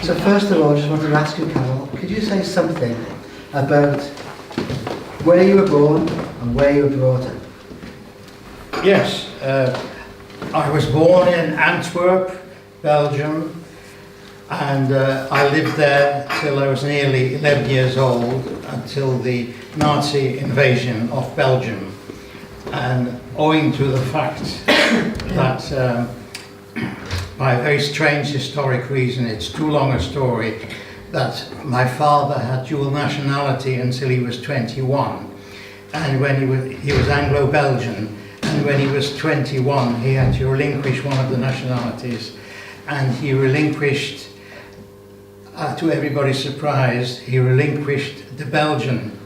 So first of all, I just want to ask you, Karel, could you say something about where you were born and where you were brought up? Yes, I was born in Antwerp, Belgium, and I lived there till I was nearly 11 years old, until the Nazi invasion of Belgium. And owing to the fact that, by a very strange historic reason, it's too long a story, that my father had dual nationality until he was 21. And when he was Anglo-Belgian, and when he was 21, he had to relinquish one of the nationalities, and he relinquished, to everybody's surprise, he relinquished the Belgian,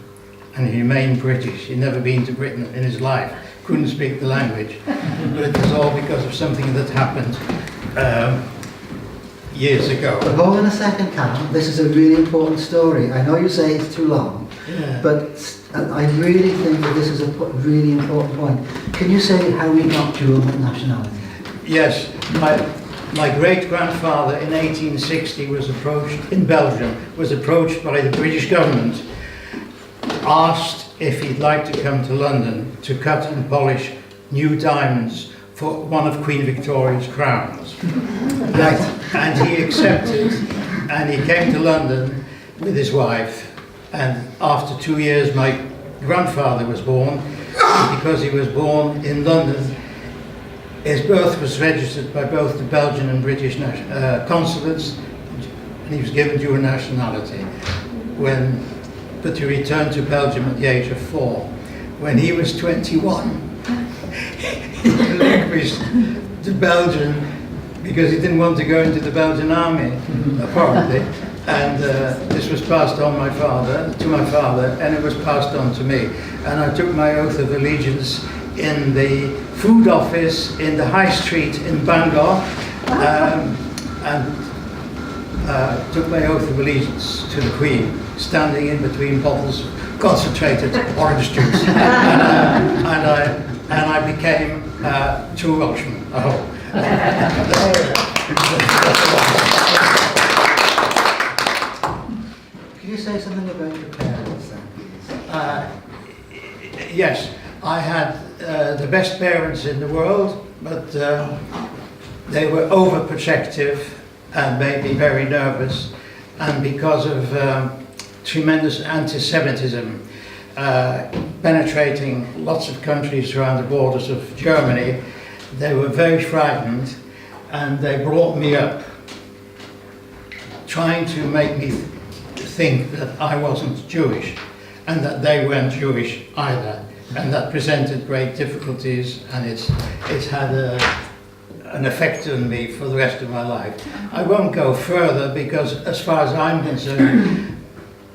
and he remained British. He'd never been to Britain in his life, couldn't speak the language, but it was all because of something that happened years ago. But hold on a second, Karel, this is a really important story. I know you say it's too long, Yeah. but I really think that this is a really important point. Can you say how we got dual nationality? Yes, my great-grandfather in 1860 was approached, in Belgium, was approached by the British government, asked if he'd like to come to London to cut and polish new diamonds for one of Queen Victoria's crowns. Right. And he accepted, and he came to London with his wife, and after 2 years my grandfather was born. Because he was born in London, his birth was registered by both the Belgian and British consulates, and he was given dual nationality. But he returned to Belgium at the age of 4. When he was 21, he relinquished the Belgian because he didn't want to go into the Belgian army, apparently. And this was passed on to my father, and it was passed on to me. And I took my oath of allegiance in the food office in the High Street in Bangor, and took my oath of allegiance to the Queen, standing in between bottles of concentrated orange juice. And I became true Welshman. I hope. Can you say something about your parents then, please? Yes, I had the best parents in the world, but they were overprotective and made me very nervous. And because of tremendous anti-Semitism penetrating lots of countries around the borders of Germany, they were very frightened, and they brought me up trying to make me think that I wasn't Jewish and that they weren't Jewish either, and that presented great difficulties, and it's had an effect on me for the rest of my life. I won't go further because, as far as I'm concerned,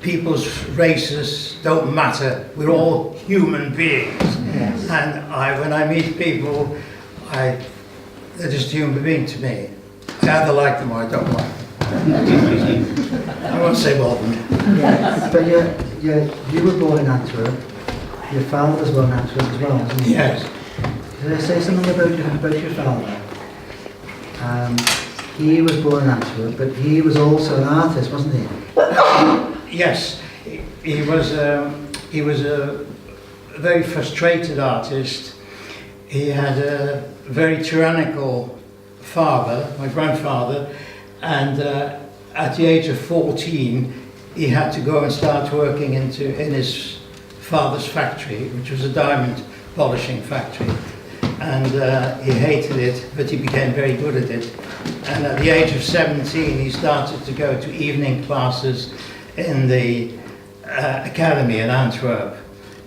people's races don't matter. We're all human beings. Yes. And when I meet people, they're just human beings to me. I either like them or I don't like them. I won't say more than that. Yes. But you were born in Antwerp. Your father was born in Antwerp as well, wasn't he? Yes. Did I say something about your father? He was born in Antwerp, but he was also an artist, wasn't he? Yes, he was a very frustrated artist. He had a very tyrannical father, my grandfather, and at the age of 14 he had to go and start working in his father's factory, which was a diamond polishing factory. And he hated it, but he became very good at it. And at the age of 17 he started to go to evening classes in the academy in Antwerp,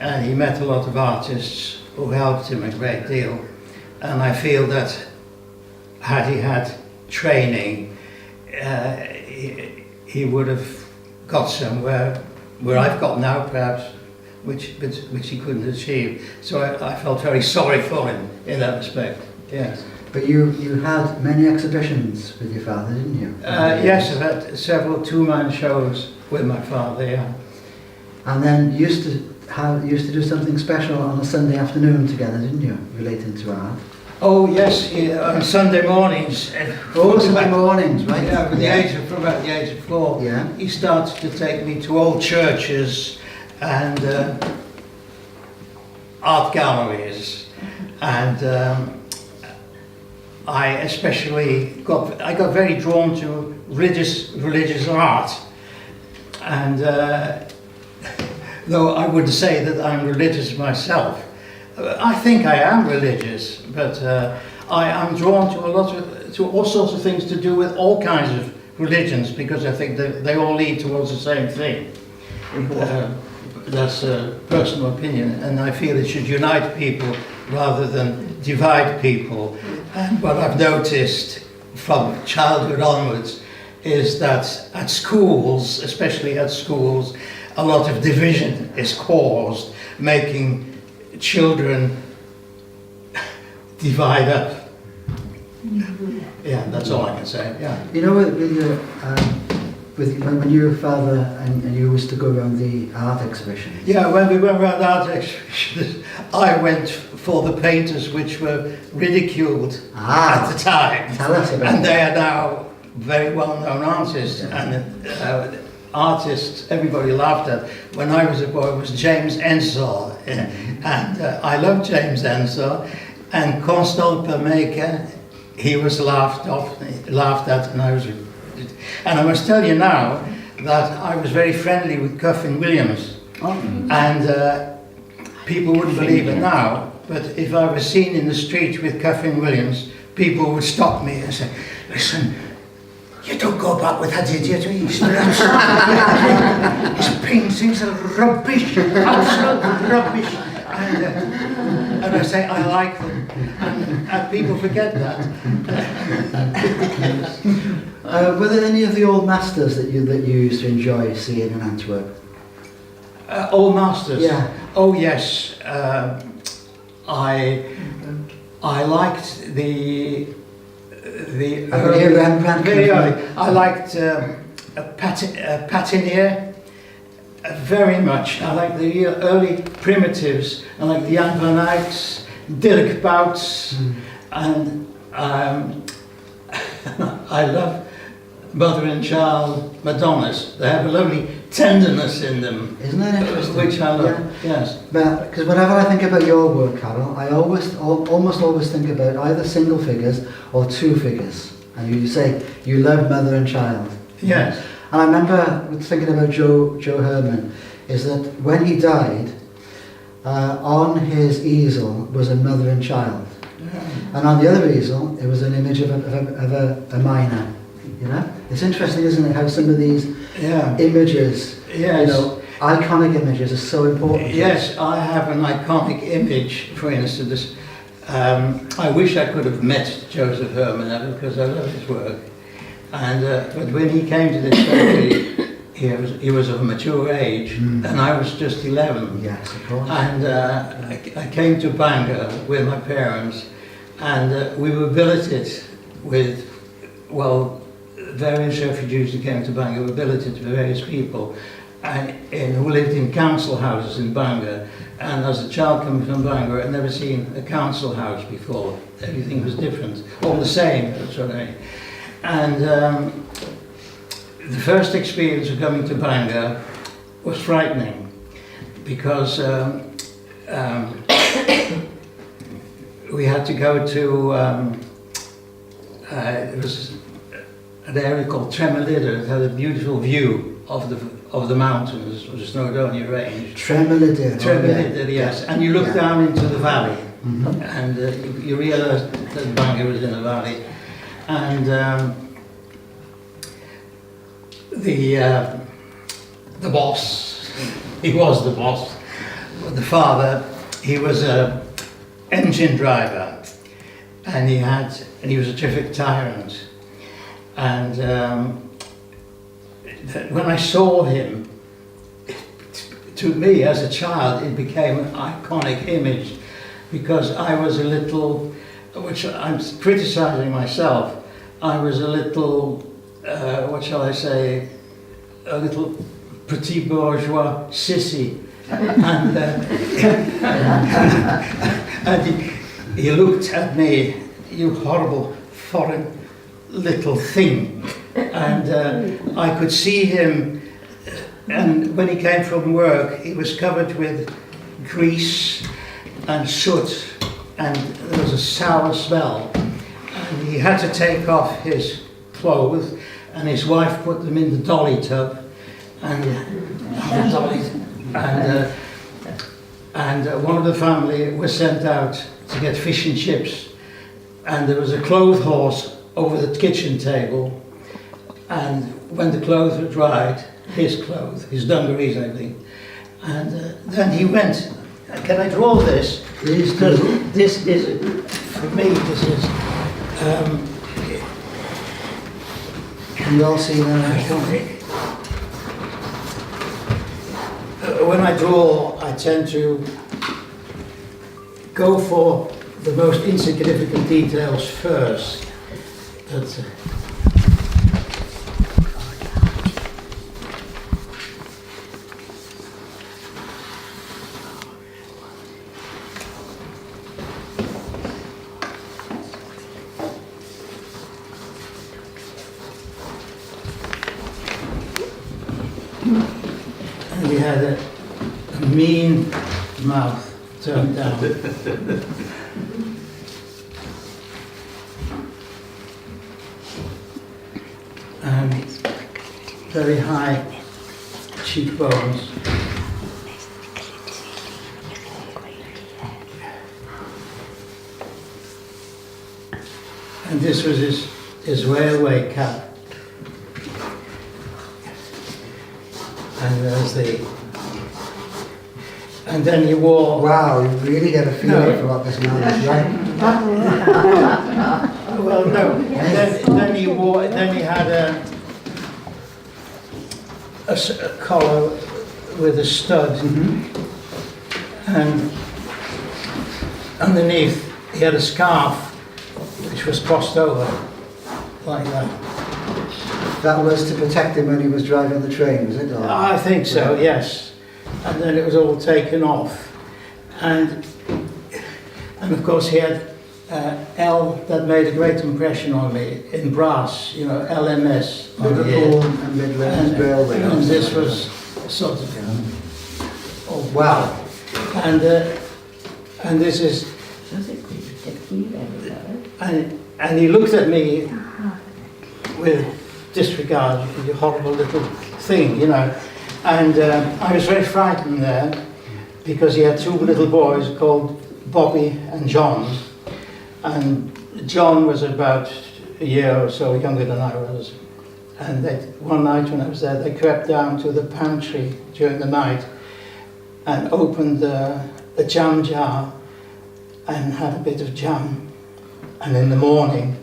and he met a lot of artists who helped him a great deal. And I feel that had he had training, he would have got somewhere where I've got now, perhaps, which he couldn't achieve. So I felt very sorry for him in that respect. Yes. But you had many exhibitions with your father, didn't you? Yes, I've had several two-man shows with my father. Yeah. And then you used to do something special on a Sunday afternoon together, didn't you? Relating to art. Oh yes, on Sunday mornings. Oh, Sunday mornings, right? Yeah, from about the age of 4. Yeah. He started to take me to old churches and art galleries, and I got very drawn to religious art, and though I wouldn't say that I'm religious myself. I think I am religious, but I am drawn to to all sorts of things to do with all kinds of religions, because I think that they all lead towards the same thing. That's a personal opinion, and I feel it should unite people rather than divide people. And what I've noticed from childhood onwards is that at schools, especially at schools, a lot of division is caused, making children divide up. Yeah, that's all I can say. Yeah. You know, when you were father and you used to go around the art exhibitions. Yeah, when we went around art exhibitions, I went for the painters which were ridiculed at the time. Tell us about and they are now very well-known artists. Yeah. And artists everybody laughed at. When I was a boy, it was James Ensor. And I love James Ensor. And Constant Permaker, he was laughed at, and I must tell you now that I was very friendly with Cuffin Williams. Oh. And people wouldn't believe it now, but if I was seen in the street with Cuffin Williams, people would stop me and say, "Listen, you don't go back with that idiot, his paintings are rubbish, absolute rubbish." And I say, I like them, and people forget that. Were there any of the old masters that you used to enjoy seeing in Antwerp? Old masters? Yeah. Oh yes, I liked the I could hear Rembrandt. very early. I liked Patinier. Very much. I like the early primitives. I like the Jan van Eycks, Dirk Bouts, and I love mother and child Madonnas. They have a lovely tenderness in them. Isn't that interesting? Which I love, Yeah. yes. Because whenever I think about your work, Karel, I almost always think about either single figures or two figures. And you say you love mother and child. Yes. And I remember thinking about Josef Herman, is that when he died, on his easel was a mother and child. And on the other easel, it was an image of a miner. You know? It's interesting, isn't it, how some of these images, Yes. you know, iconic images are so important. Yes, I have an iconic image, for instance. I wish I could have met Josef Herman because I love his work. And but when he came to this country, he was of a mature age, and I was just 11. Yes, of course. And I came to Bangor with my parents, and we were billeted with, well, various refugees who came to Bangor were billeted with various people, who lived in council houses in Bangor. And as a child coming from Bangor, I'd never seen a council house before. Everything was different, all the same. That's what I mean. And the first experience of coming to Bangor was frightening, because we had to go to it was an area called Tremolida. It had a beautiful view of the mountains of the Snowdonia Range. Tremolida. Tremolida, yes. And you look down into the valley, and you realise that Bangor was in a valley. And the boss, he was the boss, the father, he was a engine driver, and he was a terrific tyrant. And when I saw him, to me as a child, it became an iconic image, because I was a little, which I'm criticizing myself, I was a little, what shall I say, a little petit bourgeois sissy. And he looked at me, you horrible foreign little thing. And I could see him, and when he came from work, he was covered with grease and soot, and there was a sour smell. And he had to take off his clothes, and his wife put them in the dolly tub, and one of the family was sent out to get fish and chips, and there was a clothes horse over the kitchen table, and when the clothes were dried, his clothes, his dungarees and everything, and then he went, can I draw this? Please Because do. this is, for me, this is, Can you all see that? when I draw, I tend to go for the most insignificant details first. But, and he had a mean mouth turned down. And very high cheekbones. And this was his railway cap. And there's and then he wore. Wow, you really get a feeling No. for what this man is, right? Well, no. Then he wore. Then he had a collar with a stud, and underneath he had a scarf which was crossed over like that. That was to protect him when he was driving the train, was it? Or? I think so, yes. And then it was all taken off, and of course he had L that made a great impression on me in brass, you know, LMS on here. Liverpool and Midlands Railway. And this was sort of, oh Wow. and this is, and he looked at me with disregard, you horrible little thing, you know. And I was very frightened there because he had two little boys called Bobby and John. And John was about a year or so younger than I was. And one night when I was there, they crept down to the pantry during the night and opened a jam jar and had a bit of jam. And in the morning,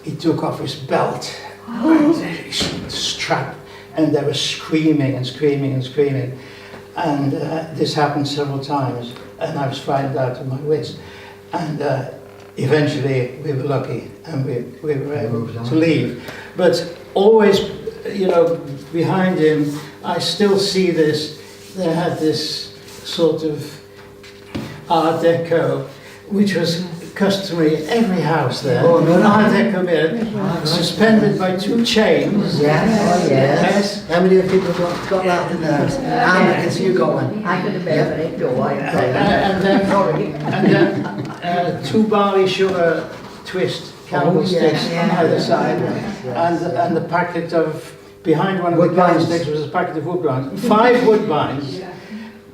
he took off his belt, his strap, and they were screaming and screaming and screaming. And this happened several times, and I was frightened out of my wits. And eventually we were lucky, and we were able to leave. But always, you know, behind him, I still see this. They had this sort of Art Deco, which was customary in every house there. Oh, no, no. Art Deco mirror, suspended by two chains. Yes, oh Yes. How many of people got that in there? Anne, I can see you got one. I could have been it, do I? And then two barley sugar twist candlesticks on either side, and the packet of, behind one of the Woodbines. candlesticks was a packet of woodbines, 5 woodbines,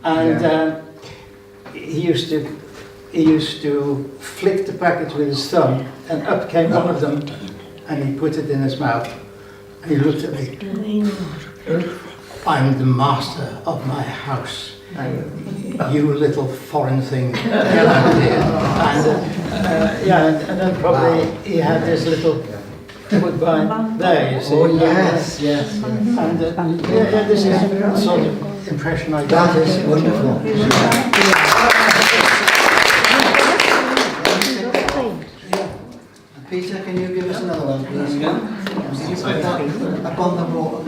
and he used to flick the packet with his thumb, and up came one of them, and he put it in his mouth, and he looked at me. I'm the master of my house. You little foreign thing. And then probably he had this little woodbine there, you see. Oh, yes. And this is the sort of impression I got. That is wonderful. Peter, can you give us another one, please? Up on the wall.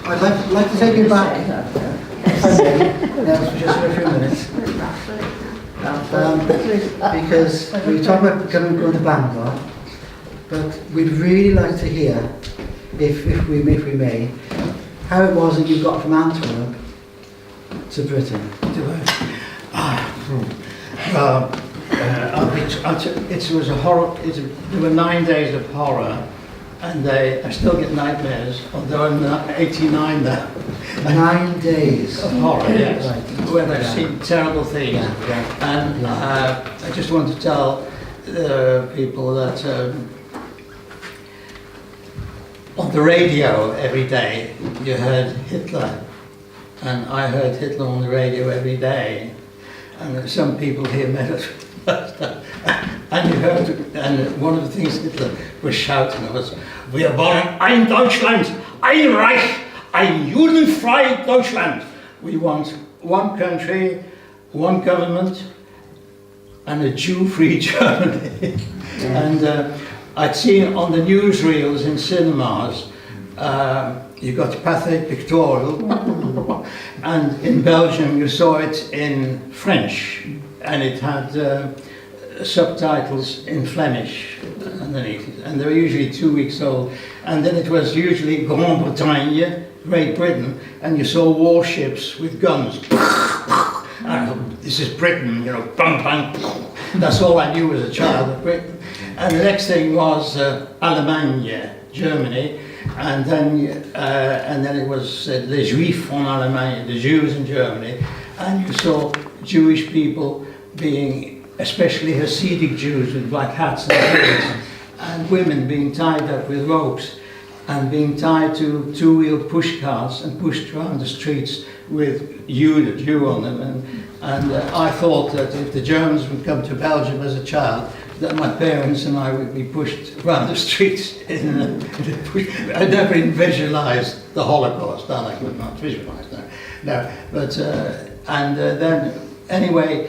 I I'd like to take you back, if I may, for just for a few minutes. Because we talk about going to Bangor, but we'd really like to hear, if we may, how it was that you got from Antwerp to Britain. It was a horror. There were 9 days of horror, and I still get nightmares. Although I'm 89 now. 9 days of horror, yes, right. Where I've seen terrible things. And I just want to tell people that on the radio every day you heard Hitler, and I heard Hitler on the radio every day. And some people here met us. And you heard, and one of the things Hitler was shouting was, "Wir wollen ein Deutschland, ein Reich, ein judenfrei Deutschland." We want one country, one government, and a Jew-free Germany. And I'd seen on the newsreels in cinemas, you got Pathé Pictorial, and in Belgium you saw it in French, and it had subtitles in Flemish underneath it, and they were usually 2 weeks old. And then it was usually Grande Bretagne, Great Britain, and you saw warships with guns. And this is Britain, you know, bang, bang. That's all I knew as a child of Britain. And the next thing was Allemagne, Germany, and then it was Les Juifs en Allemagne, the Jews in Germany, and you saw Jewish people being, especially Hasidic Jews with black hats and hoods, and women being tied up with ropes and being tied to two-wheeled push carts and pushed around the streets with the Jew on them. And I thought that if the Germans would come to Belgium as a child, that my parents and I would be pushed around the streets in a push. I never even visualized the Holocaust, and I could not visualize that. No, but then anyway,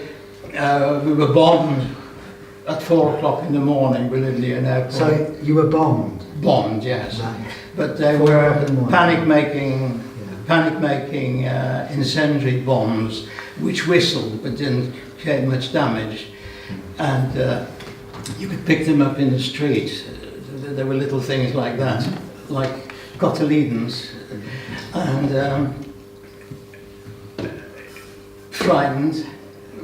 we were bombed at 4 o'clock in the morning. We lived near an airport. So you were bombed? Bombed, yes. Right. But they were panic-making incendiary bombs, which whistled but didn't create much damage. And you could pick them up in the street. There were little things like that, like cotyledons. And frightened,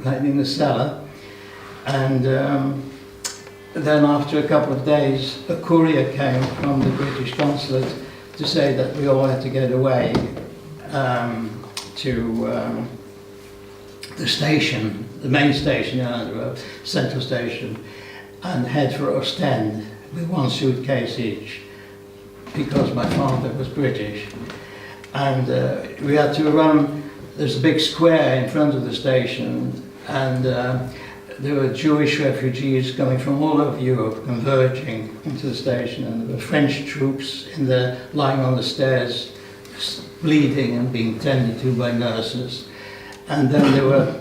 right in the cellar. And then after a couple of days, a courier came from the British consulate to say that we all had to get away to the station, the main station, the central station, and head for Ostend with 1 suitcase each, because my father was British. And we had to run, there's a big square in front of the station, and there were Jewish refugees coming from all over Europe converging into the station, and there were French troops lying on the stairs, bleeding and being tended to by nurses. And then there were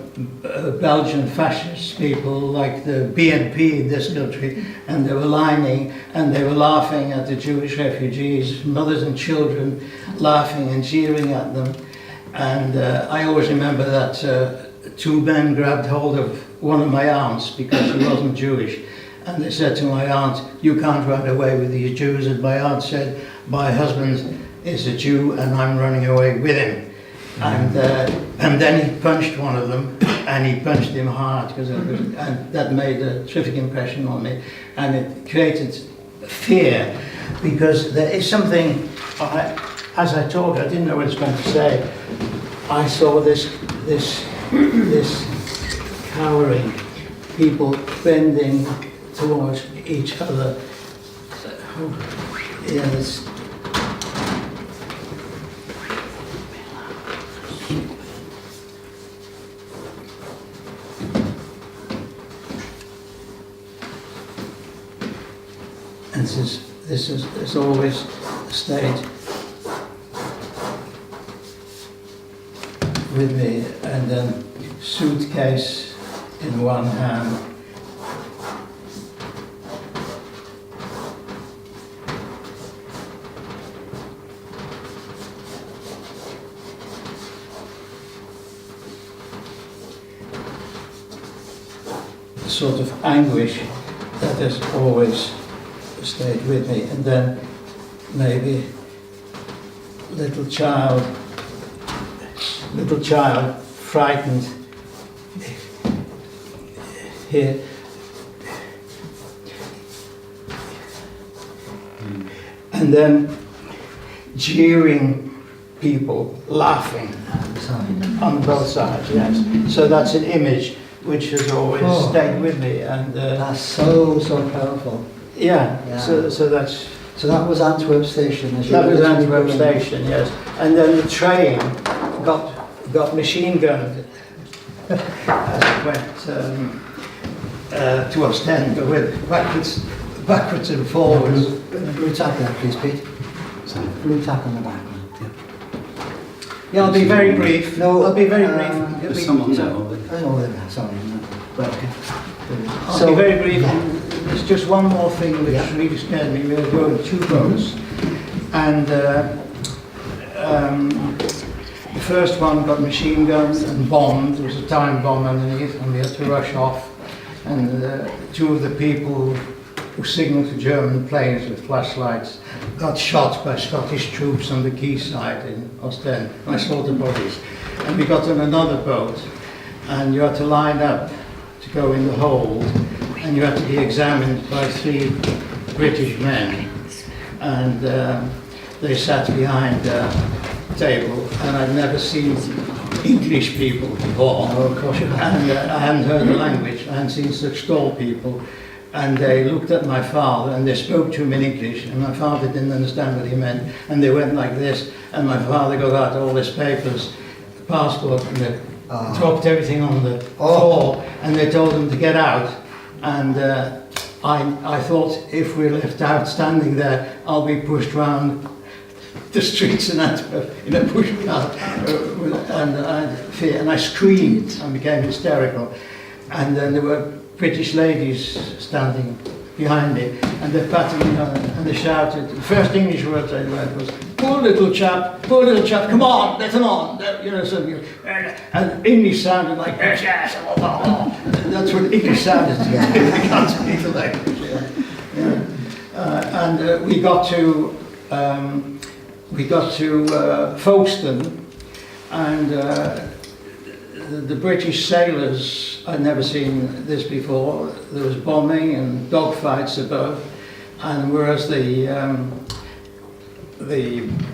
Belgian fascist people like the BNP in this country, and they were lining and they were laughing at the Jewish refugees, mothers and children laughing and jeering at them. And I always remember that 2 men grabbed hold of one of my aunts because she wasn't Jewish, and they said to my aunt, "You can't run away with these Jews." And my aunt said, "My husband is a Jew and I'm running away with him." And then he punched one of them, and he punched him hard, and that made a terrific impression on me, and it created fear, because there is something. As I talked, I didn't know what I was going to say. I saw this cowering, people bending towards each other. Yes. And this has always stayed with me, and then suitcase in one hand. sort of anguish that has always stayed with me. And then maybe little child frightened here. And then jeering people, laughing on both sides, yes. So that's an image which has always stayed with me. And that's so powerful. Yeah, so that's... So that was Antwerp Station. That was Antwerp Station, yes. And then the train got machine gunned as it went to Ostend, but with backwards and forwards. Blue tack there, please, Pete. Blue tack on the back. Yeah, I'll be very brief. No, I'll be very brief. There's someone there. Oh, there, sorry. Right, okay. I'll be very brief. There's just one more thing which really scared me. We were going 2 boats, and the first one got machine gunned and bombed. There was a time bomb underneath, and we had to rush off. And 2 of the people who signalled to German planes with flashlights got shot by Scottish troops on the quayside in Ostend. I saw the bodies. And we got on another boat, and you had to line up to go in the hold, and you had to be examined by 3 British men. And they sat behind a table, and I'd never seen English people before. Oh, of course you have. And I hadn't heard the language. I hadn't seen such tall people. And they looked at my father, and they spoke to him in English, and my father didn't understand what he meant. And they went like this, and my father got out all his papers, the passport, and they dropped everything on the floor, and they told him to get out. And I thought, if we're left out standing there, I'll be pushed round the streets in Antwerp in a pushcart, and I screamed and became hysterical. And then there were British ladies standing behind me, and they patted me on, and they shouted. The first English word they read was, poor little chap, come on, let him on. You know, something. And English sounded like, yes, that's what English sounded to me. I can't speak the language. And we got to Folkestone, and the British sailors, I'd never seen this before. There was bombing and dogfights above, and whereas the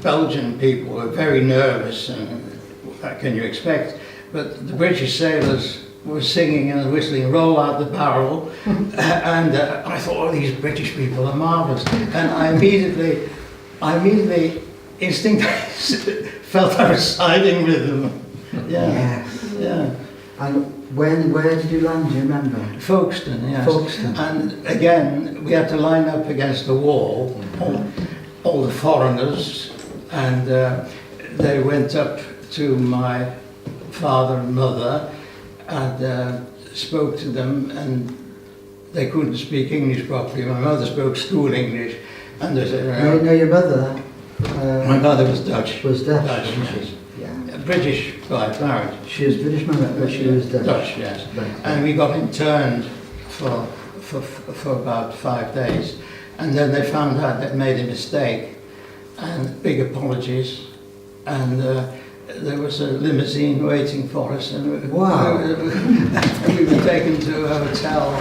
Belgian people were very nervous, and what can you expect? But the British sailors were singing and whistling, roll out the barrel, and I thought, oh, these British people are marvellous. And I immediately, instinctively felt I was siding with them. Yeah. And where did you land, do you remember? Folkestone, yes. Folkestone. And again, we had to line up against the wall, all the foreigners, and they went up to my father and mother and spoke to them, and they couldn't speak English properly. My mother spoke school English, and they said, No, your mother... my mother was Dutch. Was Dutch, Dutch, wasn't yes. she? Yeah. British by marriage. She was British mother, but she was Dutch. Dutch, yes. Right. And we got interned for about 5 days, and then they found out they'd made a mistake, and big apologies, and there was a limousine waiting for us, and we were taken to a hotel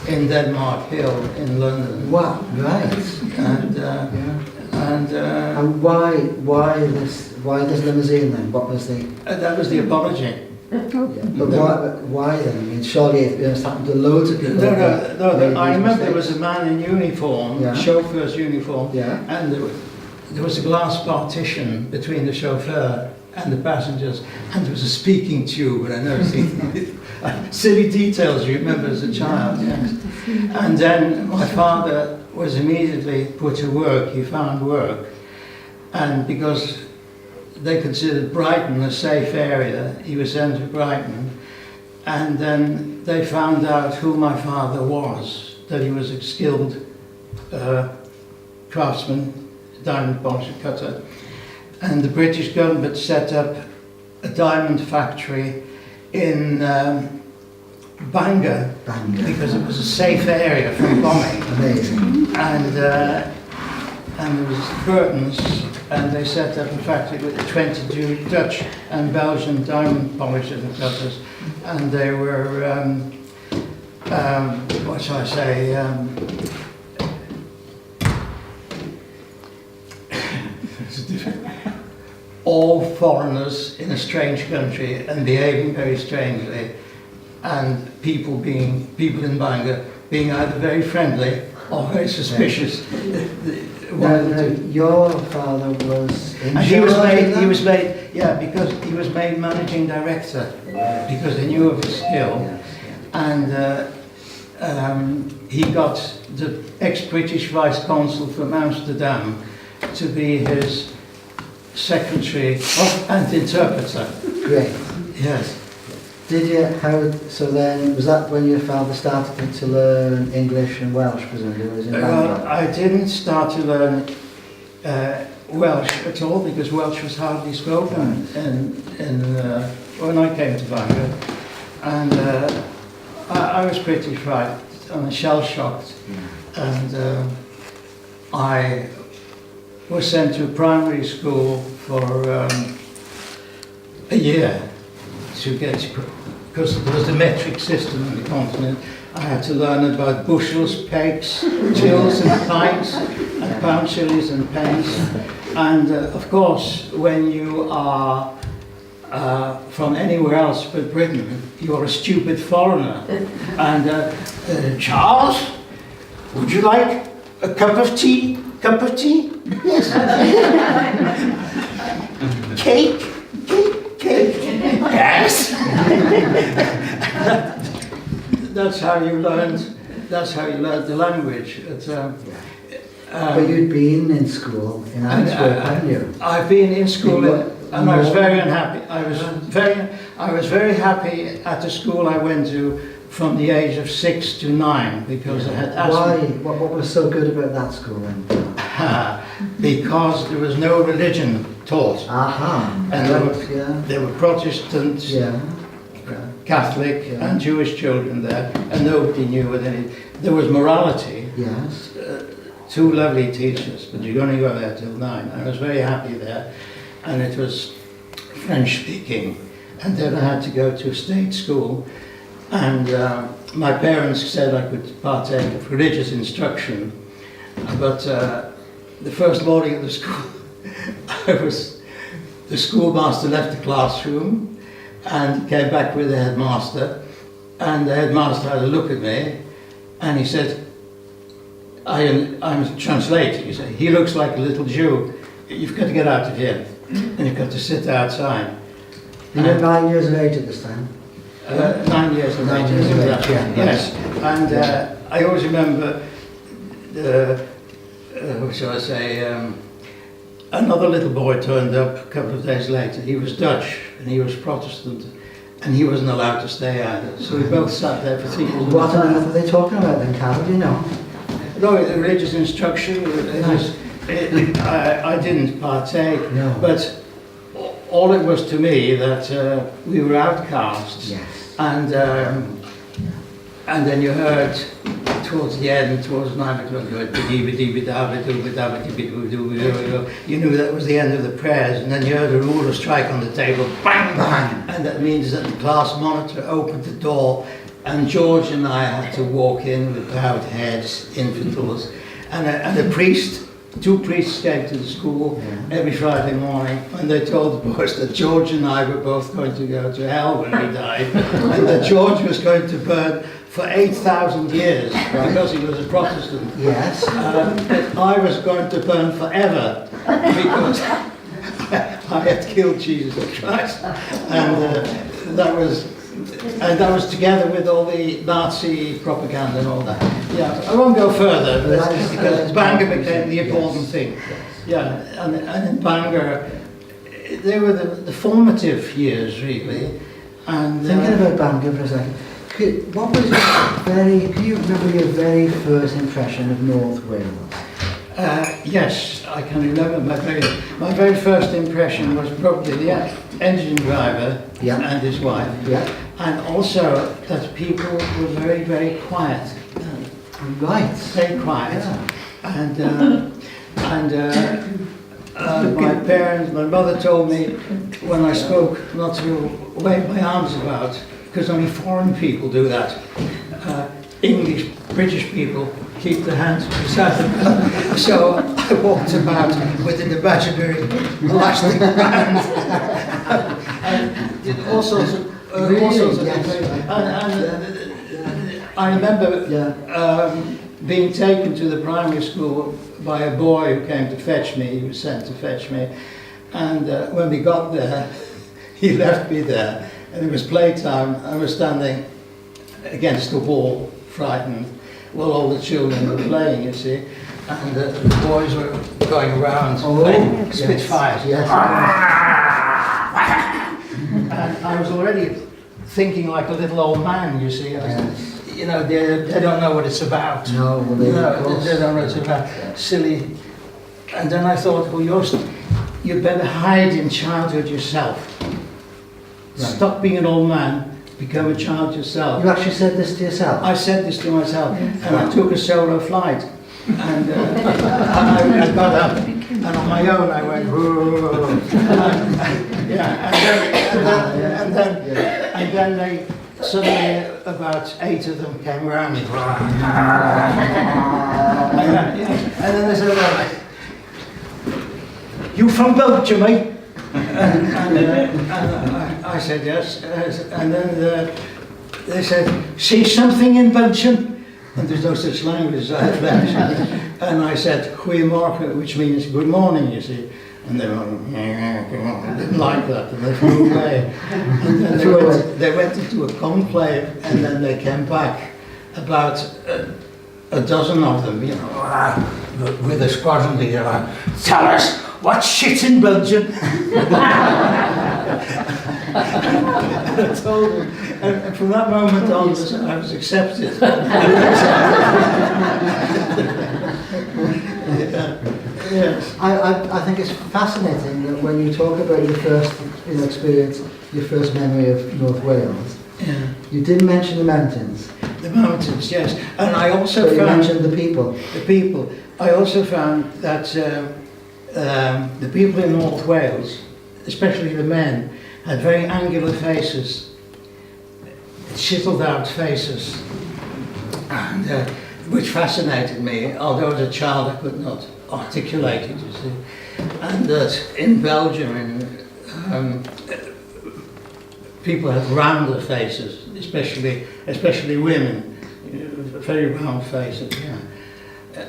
in Denmark Hill in London. Wow, right. And why this limousine then? What was the? That was the apology. But why then? I mean, surely it's happened to loads of people. No. I remember there was a man in uniform, chauffeur's uniform, and there was a glass partition between the chauffeur and the passengers, and there was a speaking tube, and I noticed silly details you remember as a child. Yes. And then my father was immediately put to work. He found work, and because they considered Brighton a safe area, he was sent to Brighton, and then they found out who my father was, that he was a skilled craftsman, diamond polisher cutter, and the British government set up a diamond factory in Bangor, because it was a safe area from bombing. Amazing. And there was curtains, and they set up a factory with 22 Dutch and Belgian diamond polishers and cutters, and they were, what shall I say, all foreigners in a strange country and behaving very strangely, and people in Bangor being either very friendly or very suspicious. Now, your father was in and charge he was made, yeah, because he was made managing director, because they knew of his skill. Yes, And he got the ex-British vice consul from Amsterdam to be his secretary and interpreter. Great. Yes. Did you, so then, was that when your father started to learn English and Welsh, presumably, was in Well, Bangor? I didn't start to learn Welsh at all, because Welsh was hardly spoken when I came to Bangor. And I was pretty frightened and shell-shocked. And I was sent to primary school for a year to get, because there was a metric system in the continent. I had to learn about bushels, pegs, tills and pints, and pound shillings and pence. And of course, when you are from anywhere else but Britain, you're a stupid foreigner. And Charles, would you like a cup of tea? Cup of tea? Yes. Cake? Cake? Yes. That's how you learned the language. But you'd been in school in Antwerp, hadn't you? I've been in school, and I was very unhappy. I was very happy at the school I went to from the age of 6 to 9, because I had asthma. Why? What was so good about that school then? Because there was no religion taught. Aha. And there were Protestant, Catholic and Jewish children there, and nobody knew what any. There was morality. Yes. 2 lovely teachers, but you only go there till 9. I was very happy there, and it was French speaking. And then I had to go to a state school, and my parents said I could partake of religious instruction, but the first morning of the school, the schoolmaster left the classroom and came back with the headmaster, and the headmaster had a look at me, and he said, I'm translating, he said, he looks like a little Jew, you've got to get out of here, and you've got to sit outside. You were 9 years of age at this time? 9 years of age, yes. And I always remember, what shall I say, another little boy turned up a couple of days later. He was Dutch and he was Protestant, and he wasn't allowed to stay either. So we both sat there for 3 years. What on earth are they talking about then, Karel? Do you know? No, the religious instruction, I didn't partake, No. but all it was to me that we were outcasts. Yes. And then you heard towards the end, towards 9 o'clock, you heard you knew that was the end of the prayers, and then you heard a ruler strike on the table, bang, bang, and that means that the class monitor opened the door, and George and I had to walk in with bowed heads, infidels, and a priest. 2 priests came to the school every Friday morning, and they told the boys that George and I were both going to go to hell when we died, and that George was going to burn for 8,000 years because he was a Protestant. Yes. That I was going to burn forever because I had killed Jesus Christ, and that was together with all the Nazi propaganda and all that. Yeah, I won't go further because Bangor became the important thing. Yeah, and in Bangor, they were the formative years really. And thinking about Bangor for a second, what was can you remember your very first impression of North Wales? Yes, I can remember my very first impression was probably engine driver Yeah. and his wife, Yeah. and also that people were very, very quiet. Right. Very quiet. Yeah. My parents, my mother told me when I spoke not to wave my arms about, because only foreign people do that. English, British people keep their hands beside them. So I walked about with an imaginary elastic band and did all sorts of Yes. things. I remember being taken to the primary school by a boy who came to fetch me. He was sent to fetch me, and when we got there, he left me there, and it was playtime. I was standing against the wall, frightened, while all the children were playing, you see, and the boys were going around playing Spitfires. Yes. And I was already thinking like a little old man, you see. You know, they don't know what it's about. No, well, they don't know what it's about. Silly. And then I thought, well, you'd better hide in childhood yourself. Right. Stop being an old man, become a child yourself. You actually said this to yourself? I said this to myself, and I took a solo flight. And I got up, and on my own I went, and then they suddenly about 8 of them came around me. And then they said, "You from Belgium, eh?" And I said yes. And then they said, "See something in Belgium?" And there's no such language as I have Flemish. And I said, "Goeiemorgen," which means good morning, you see. And they didn't like that, and they flew away. And then they went into a conclave, and then they came back, about a dozen of them, you know, with a squadron leader. "Tell us, what's shit in Belgium?" I told them, and from that moment on, I was accepted. Yes. I think it's fascinating that when you talk about your first experience, your first memory of North Wales, you did mention the mountains. The mountains, yes. And I also but you found... mentioned the people. The people. I also found that the people in North Wales, especially the men, had very angular faces, chiseled out faces, and which fascinated me, although as a child I could not articulate it, you see. And that in Belgium, people had rounder faces, especially women, very round faces, yeah.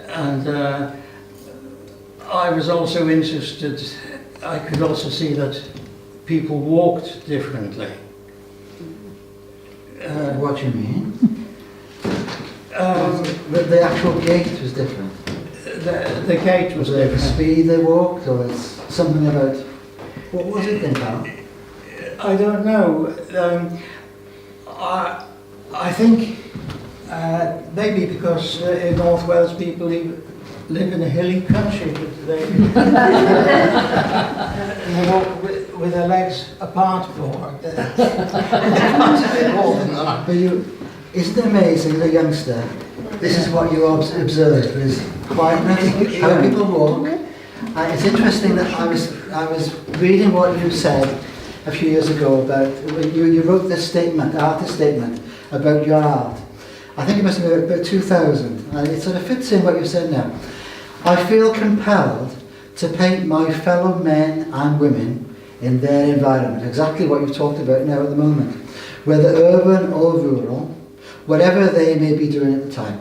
And I was also interested, I could also see that people walked differently. What do you mean? The actual gait was different. The gait was different. The speed they walked, or it's something about... What was it then, Carl? I don't know. I think maybe because in North Wales people live in a hilly country, but they walk with their legs apart more. But isn't it amazing, as a youngster, this is what you observe, is quietness, how people walk. It's interesting that I was reading what you said a few years ago about, you wrote this statement, artist statement, about your art. I think it must have been about 2000, and it sort of fits in what you said now. "I feel compelled to paint my fellow men and women in their environment," exactly what you've talked about now at the moment, whether urban or rural, whatever they may be doing at the time.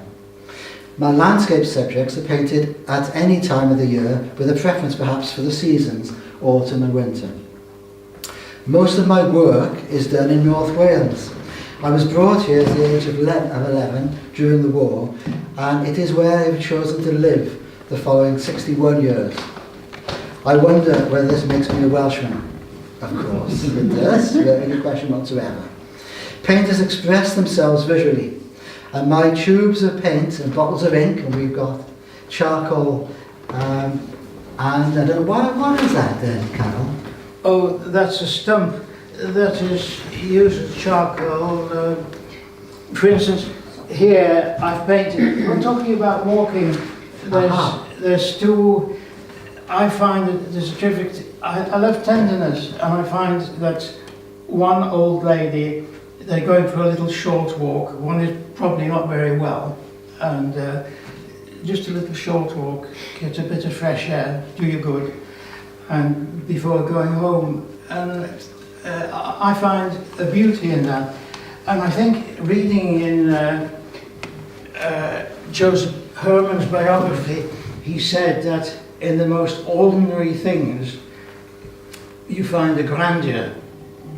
My landscape subjects are painted at any time of the year, with a preference perhaps for the seasons, autumn and winter. Most of my work is done in North Wales. I was brought here at the age of 11 during the war, and it is where I have chosen to live the following 61 years. I wonder whether this makes me a Welshman. Of course, it does, without any question whatsoever. Painters express themselves visually, and my tubes of paint and bottles of ink, and we've got charcoal, and I don't know, what is that then, Carol? Oh, that's a stump that is used as charcoal. For instance, here I've painted, we're talking about walking, there's two, I find that there's a terrific, I love tenderness, and I find that one old lady, they're going for a little short walk, one is probably not very well, and just a little short walk, get a bit of fresh air, do you good, and before going home, and I find a beauty in that. And I think reading in Josef Herman's biography, he said that in the most ordinary things you find the grandeur.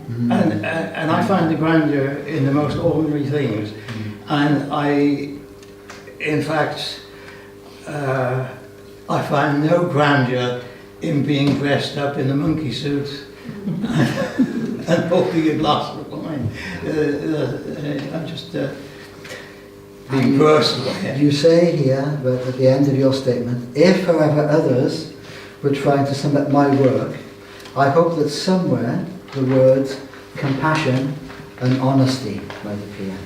And I find the grandeur in the most ordinary things. And in fact, I find no grandeur in being dressed up in a monkey suit and holding a glass of wine. I'm just being personal here. You say here, but at the end of your statement, if, however, others were trying to sum up my work, I hope that somewhere the words compassion and honesty might appear.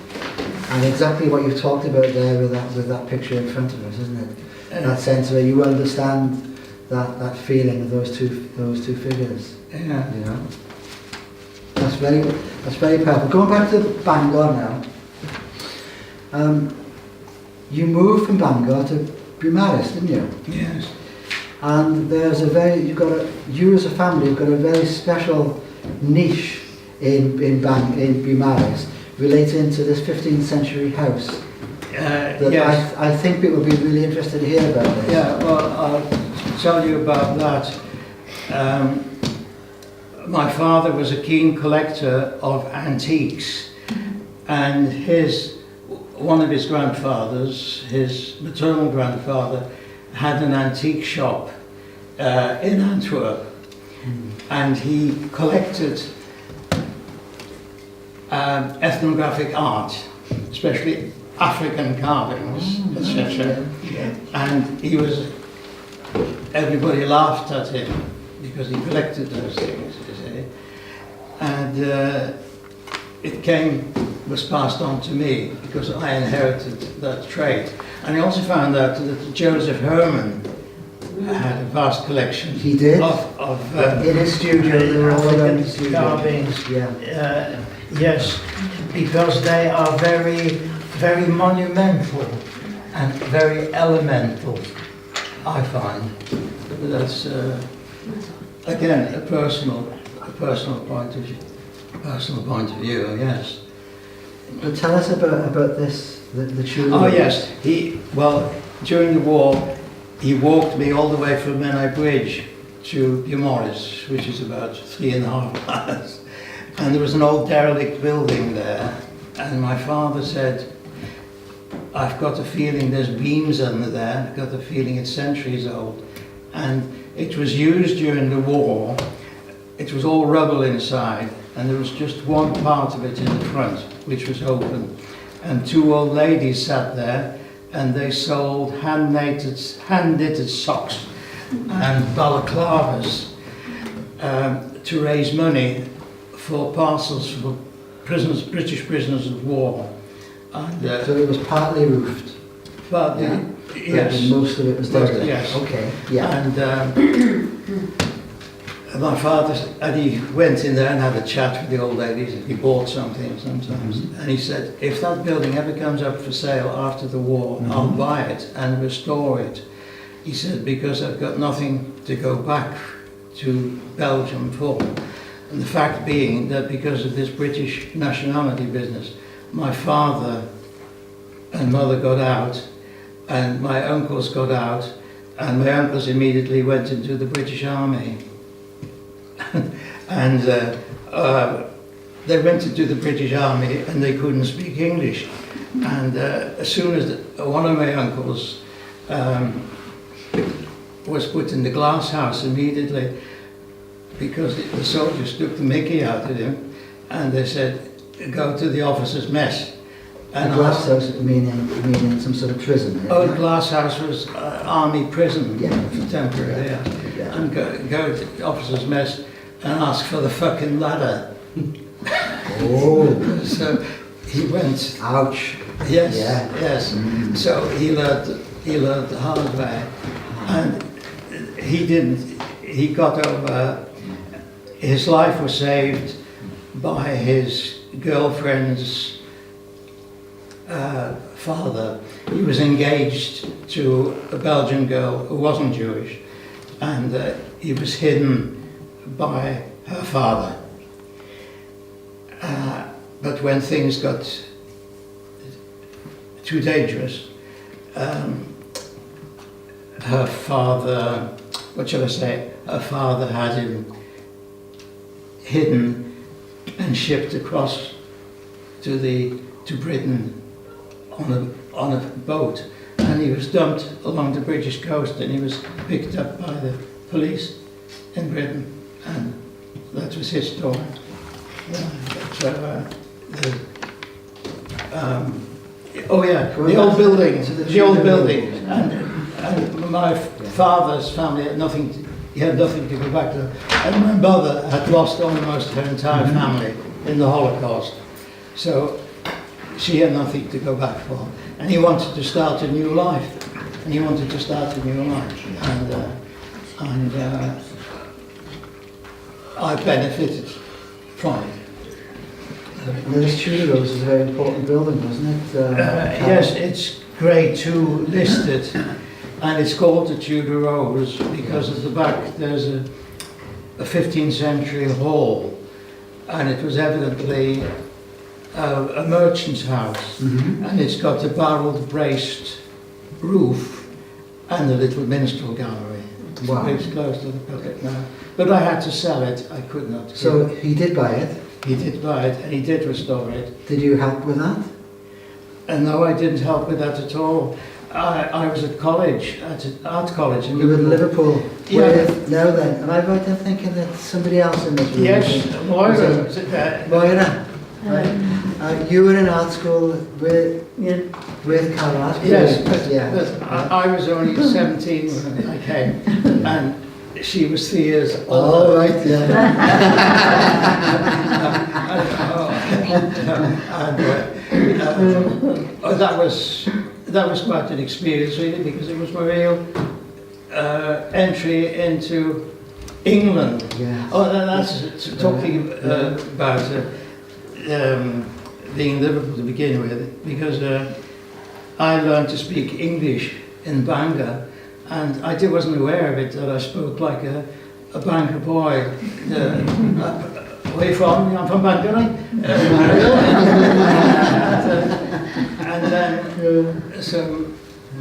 And exactly what you've talked about there with that picture in front of us, isn't it? That sense where you understand that feeling of those two figures. Yeah. You know? That's very powerful. Going back to Bangor now. You moved from Bangor to Beaumaris, didn't you? Yes. And there's you as a family have got a very special niche in Beaumaris relating to this 15th century house. That Yes. I think people would be really interested to hear about this. Yeah, well, I'll tell you about that. My father was a keen collector of antiques, and one of his grandfathers, his maternal grandfather, had an antique shop in Antwerp, and he collected ethnographic art, especially African carvings, etc. And everybody laughed at him because he collected those things, you see. And it was passed on to me because I inherited that trait. And I also found out that Josef Herman had a vast collection. He did? Of in his studio, they were all around his African studio. carvings. Yeah. Yes, because they are very, very monumental and very elemental, I find. That's again a personal point of view. Yes. But tell us about this, the tulip. Oh yes, during the war, he walked me all the way from Menai Bridge to Beaumaris, which is about 3.5 miles. And there was an old derelict building there, and my father said, I've got a feeling there's beams under there, I've got a feeling it's centuries old. And it was used during the war, it was all rubble inside, and there was just one part of it in the front, which was open. And two old ladies sat there, and they sold hand-knitted socks and balaclavas to raise money for parcels for British prisoners of war. And, so it was partly roofed. Partly, yes. And most of it was derelict. Yes. Okay. Yeah. And my father, he went in there and had a chat with the old ladies. He bought something sometimes, and he said, if that building ever comes up for sale after the war, I'll buy it and restore it. He said, because I've got nothing to go back to Belgium for. And the fact being that because of this British nationality business, my father and mother got out, and my uncles got out, and my uncles immediately went into the British Army. And they went into the British Army and they couldn't speak English. And as soon as one of my uncles was put in the glass house immediately, because the soldiers took the mickey out of him, and they said, go to the officers' mess. And the glass house meaning some sort of prison. Yeah? Oh, the glass house was army prison, yeah, for temporary. Yeah. Yeah. And go to the officers' mess, and asked for the fucking ladder. Oh. So he went. Ouch. Yes, Yeah. yes. So he learned the hard way, and he didn't. He got over. His life was saved by his girlfriend's father. He was engaged to a Belgian girl who wasn't Jewish, and he was hidden by her father. But when things got too dangerous, her father, what shall I say, her father had him hidden and shipped across to Britain on a boat, and he was dumped along the British coast, and he was picked up by the police in Britain, and that was his story. So, oh yeah, the old building, and my father's family had nothing. He had nothing to go back to, and my mother had lost almost her entire family in the Holocaust, so she had nothing to go back for, and he wanted to start a new life, and I benefited from it. And the Tudor Rose is a very important building, wasn't it? Yes, it's grade 2 listed, and it's called the Tudor Rose because at the back there's a 15th century hall, and it was evidently a merchant's house, and it's got a barreled braced roof and a little minstrel gallery. Wow. It's close to the public now, but I had to sell it. I could not. So he did buy it? He did buy it, and he did restore it. Did you help with that? And no, I didn't help with that at all. I was at college, at art college in You were in Liverpool. Yeah. Now then, am I right in thinking that somebody else in this room? Yes, Moira. Moira. Right. You were in art school with Karel Lek? Yes, yeah. but I was only 17 when I came, and she was 3 years older. Oh, right, yeah. That was quite an experience, really, because it was my real entry into England. Yeah. Oh, and that's talking about being in Liverpool to begin with, because I learned to speak English in Bangor, and I wasn't aware of it, that I spoke like a Bangor boy. Where are you from? I'm from Bangor. And then some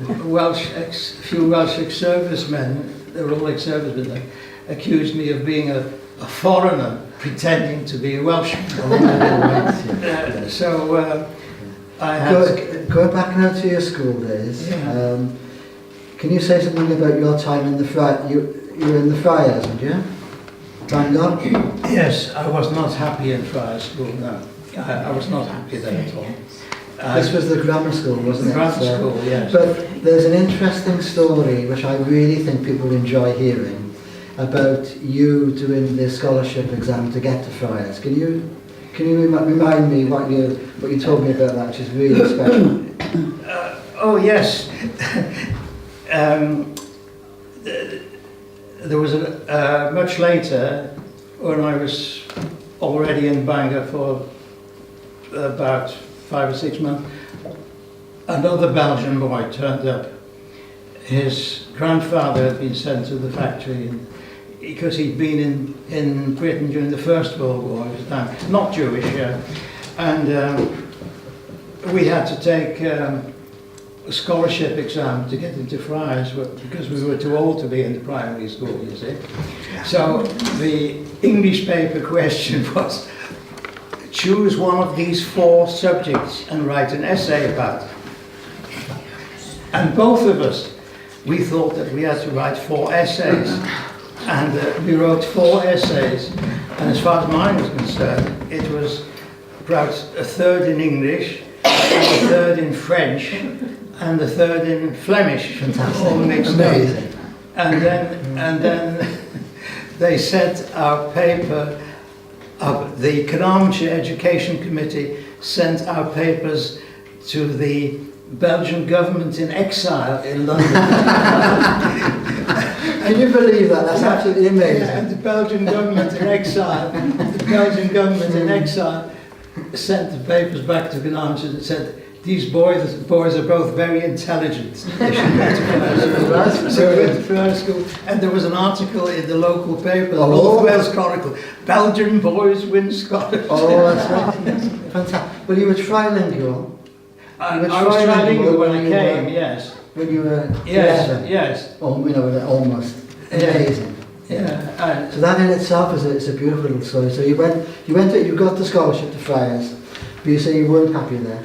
few Welsh ex-servicemen, they were all ex-servicemen, they accused me of being a foreigner pretending to be a Welshman. I had Go back now to your school days. Yeah. Can you say something about your time in the Friars? You were in the Friars, weren't you? Bangor? Yes, I was not happy in Friars School, no. I was not happy there at all. This was the grammar school, wasn't it? Grammar school, yes. But there's an interesting story which I really think people enjoy hearing about you doing the scholarship exam to get to Friars. Can you remind me what you told me about that, which is really special? Oh yes. There was much later, when I was already in Bangor for about 5 or 6 months, another Belgian boy turned up. His grandfather had been sent to the factory because he'd been in Britain during the First World War. He was not Jewish, and we had to take a scholarship exam to get into Friars because we were too old to be in the primary school, you see. So the English paper question was, choose one of these 4 subjects and write an essay about it. And both of us, we thought that we had to write 4 essays. And we wrote 4 essays. And as far as mine was concerned, it was about a third in English, and a third in French, and a third in Flemish. Fantastic. All mixed Amazing. up. And then they sent our paper, the Cymru Education Committee sent our papers to the Belgian government in exile in London. Can you believe that? That's absolutely amazing. Yeah, and the Belgian government in exile, sent the papers back to Cymru and said, these boys are both very intelligent. They should go to further school. And there was an article in the local paper, the North Wales Chronicle, Belgian boys win Scotland. Oh, that's right. Fantastic. Well, you were trilingual. I was trilingual when I came, yes. When you were yes, 11. yes. Oh, you know, almost amazing. Yeah. So that in itself is a beautiful little story. So you got the scholarship to Friars, but you say you weren't happy there.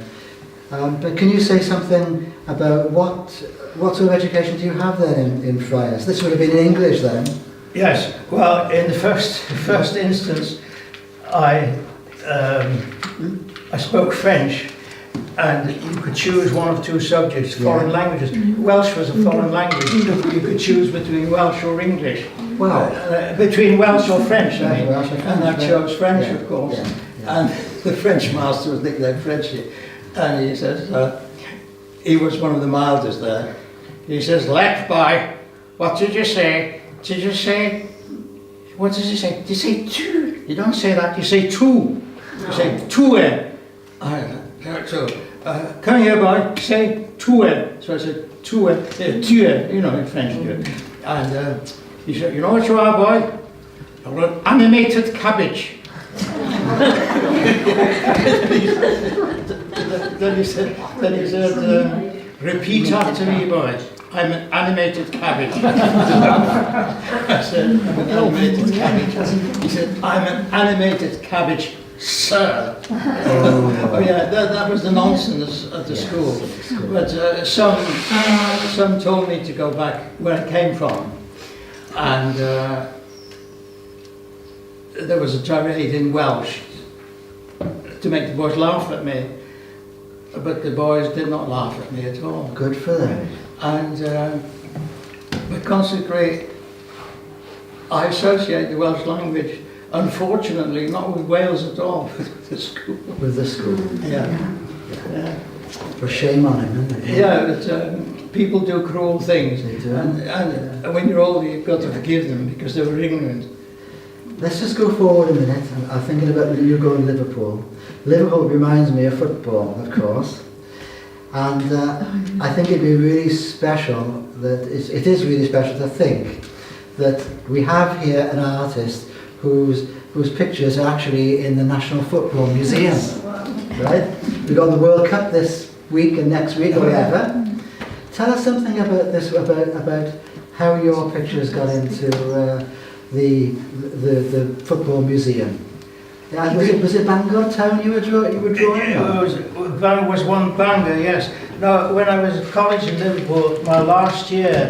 But can you say something about what sort of education do you have then in Friars? This would have been in English then. Yes. Well, in the first instance, I spoke French. And you could choose one of two subjects, foreign languages. Welsh was a foreign language. You could choose between Welsh or English. Wow. Between Welsh or French, I mean. Welsh or French, and I chose French, of course. Yeah. And the French master was nicknamed Frenchy. And he says, he was one of the mildest there. He says, Lek, boy, what did you say? Did you say, what did you say? Did you say two? You don't say that, you say two. You say two. So, come here, boy, say two. So I said, two, you know, in French. And he said, you know what you are, boy? You're an animated cabbage. then he said, repeat after me, boy. I'm an animated cabbage. I said, I'm an animated cabbage. He said, I'm an animated cabbage. Sir. Oh yeah, that was the nonsense at the school. But some told me to go back where I came from, and there was a tirade in Welsh to make the boys laugh at me, but the boys did not laugh at me at all. Good for them. And but consequently, I associate the Welsh language, unfortunately, not with Wales at all, with the school. With the school. Yeah. For shame on him, isn't it? Yeah, but people do cruel things. They do. And when you're older, you've got to forgive them because they were ignorant. Let's just go forward a minute. I'm thinking about you going to Liverpool. Liverpool reminds me of football, of course. And I think it'd be really special, it is really special to think that we have here an artist whose pictures are actually in the National Football Museum, right? We've got the World Cup this week and next week or whatever. Tell us something about this, about how your pictures got into the Football Museum. Yeah, was it Bangor town you were drawing? Bangor was one Bangor, yes. No, when I was at college in Liverpool, my last year,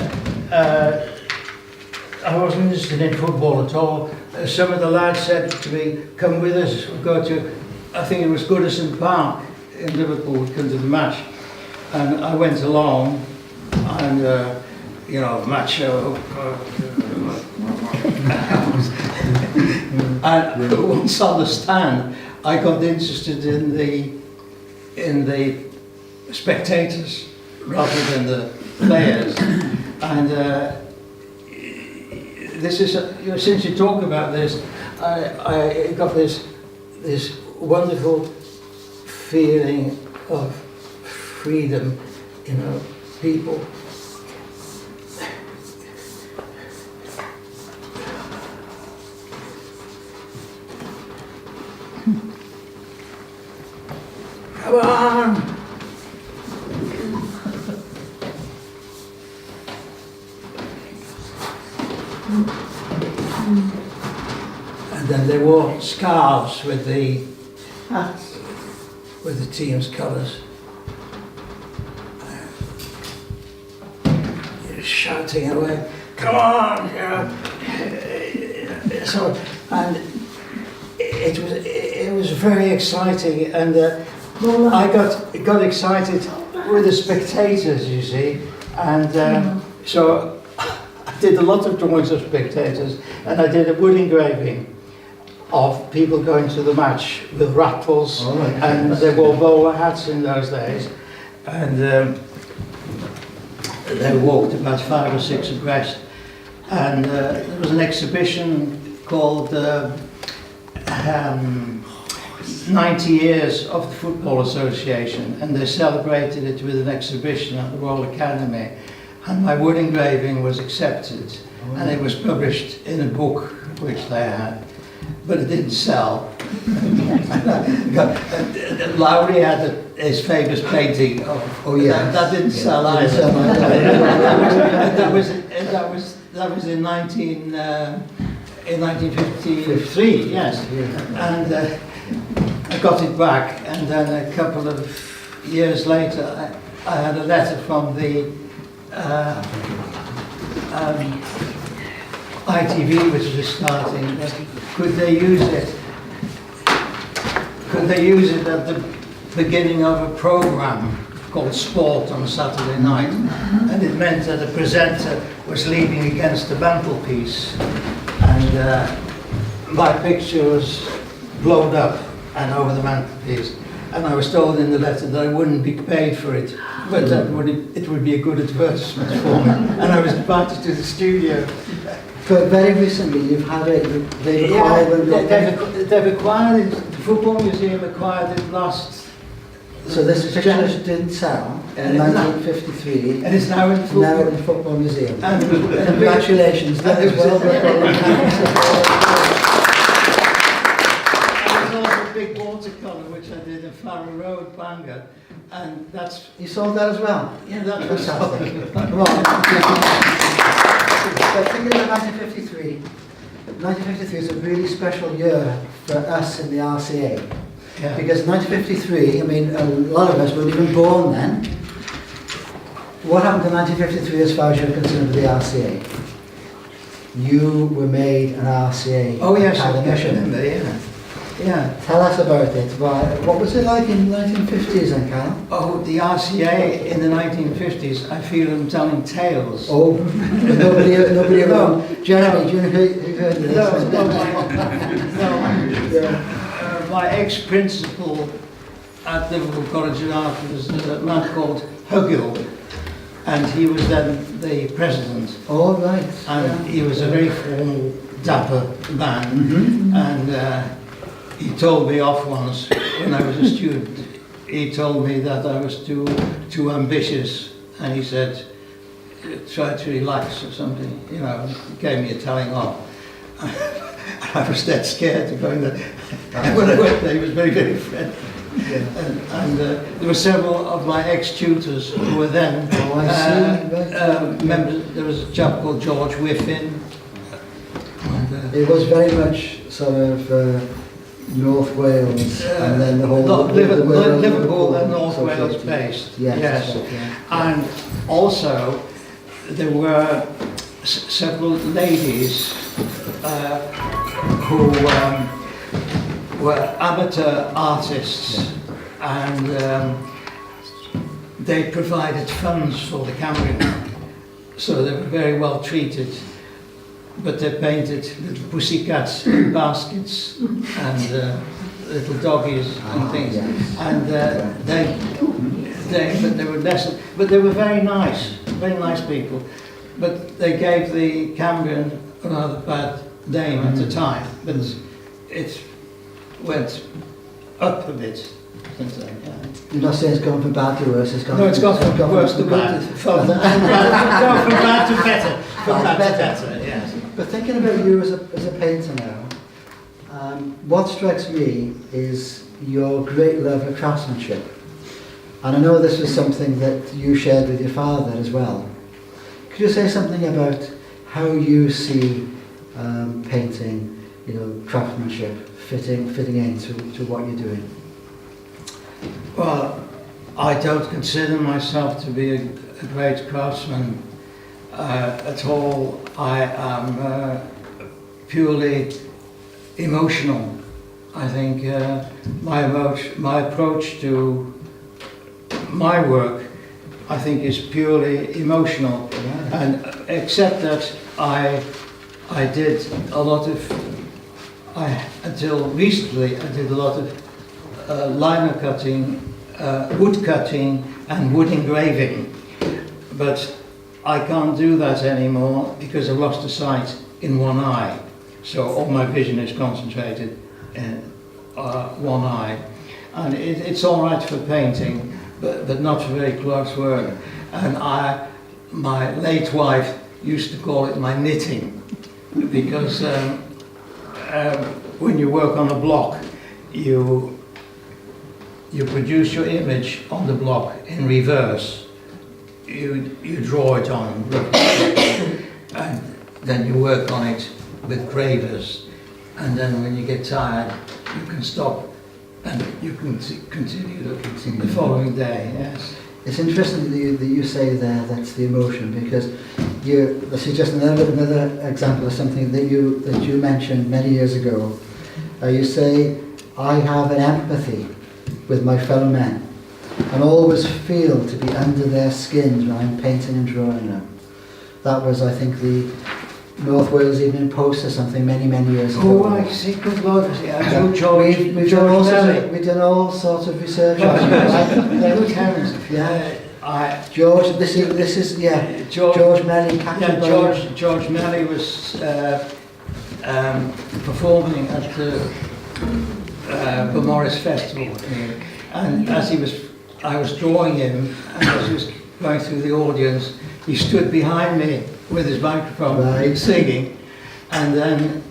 I wasn't interested in football at all. Some of the lads said to me, come with us, we'll go to, I think it was Goodison Park in Liverpool, we'd come to the match. And I went along, and, macho. And once on the stand, I got interested in the spectators rather than the players. And this is since you talk about this, I got this wonderful feeling of freedom, people. Come on! And then they wore scarves with the hats, with the team's colours. Shouting away, come on! So, and it was very exciting, and I got excited with the spectators, you see, and so did a lot of drawings of spectators, and I did a wood engraving of people going to the match with rattles, and they wore bowler hats in those days, and they walked about 5 or 6 abreast. And there was an exhibition called 90 Years of the Football Association, and they celebrated it with an exhibition at the Royal Academy, and my wood engraving was accepted, and it was published in a book which they had, but it didn't sell. Lowry had his famous painting of, that didn't sell either. That was in 1953, yes. And I got it back, and then a couple of years later I had a letter from the ITV, which was starting. Could they use it? Could they use it at the beginning of a programme called Sport on a Saturday night? And it meant that the presenter was leaning against the mantelpiece, and my picture was blown up and over the mantelpiece. And I was told in the letter that I wouldn't be paid for it, but that it would be a good advertisement for me. And I was invited to the studio. But very recently you've had it, they've acquired it, the Football Museum acquired it last... So this picture didn't sell in 1953, and it's now in the Football Museum. And congratulations, that is well done. There's also a big watercolour which I did in Farrow Road, Bangor, and that's... You sold that as well? Yeah, that was fantastic. Right. But thinking about 1953, 1953 is a really special year for us in the RCA. Yeah. Because in 1953, I mean, a lot of us weren't even born then. What happened in 1953 as far as you're concerned with the RCA? You were made an RCA academician. Yeah. Tell us about it. What was it like in the 1950s then, Karel? Oh, the RCA in the 1950s, I feel I'm telling tales. Oh, nobody around. Jeremy, do you know who heard of this? No. My ex-principal at Liverpool College of Art was a man called Huggill, and he was then the president. Oh, right. And he was a very formal, dapper man, and he told me off once when I was a student. He told me that I was too ambitious, and he said, try to relax or something, you know, gave me a telling off. I was dead scared to go in there. When I went there, he was very, very friendly. Yeah. And there were several of my ex-tutors who were then members. There was a chap called George Whiffin. It was very much sort of North Wales, and then the whole Liverpool and North Wales based. Yes. And also there were several ladies who were amateur artists, and they provided funds for the Cambrian, so they were very well treated. But they painted little pussycats in baskets and little doggies and things, and but they were very nice people. But they gave the Cambrian a rather bad name at the time, but it went up a bit. You're not saying it's gone from bad to worse, it's gone from worse to bad. From bad to better. From bad to better, yes. But thinking about you as a painter now, what strikes me is your great love of craftsmanship. And I know this was something that you shared with your father as well. Could you say something about how you see painting, you know, craftsmanship fitting into what you're doing? Well, I don't consider myself to be a great craftsman at all. I am purely emotional. I think my approach to my work, I think, is purely emotional, and except that I did a lot of, until recently, I did a lot of lino cutting, wood cutting and wood engraving. But I can't do that anymore because I've lost the sight in one eye. So all my vision is concentrated in one eye. And it's all right for painting, but not for very close work. And my late wife used to call it my knitting, because when you work on a block, you produce your image on the block in reverse. You draw it on, and then you work on it with gravers, and then when you get tired, you can stop and you can continue the following day. Yes. It's interesting that you say there that's the emotion, because this is just another example of something that you mentioned many years ago. You say, I have an empathy with my fellow men and always feel to be under their skins when I'm painting and drawing them. That was, I think, the North Wales Evening Post or something many years ago. Oh, I see. Good Lord. Yeah. We've done all sorts of research on it. Good heavens. Yeah. George, this is George Melly. Yeah, George Melly was performing at the Bangor Festival, and as I was drawing him, and as he was going through the audience, he stood behind me with his microphone, singing, and then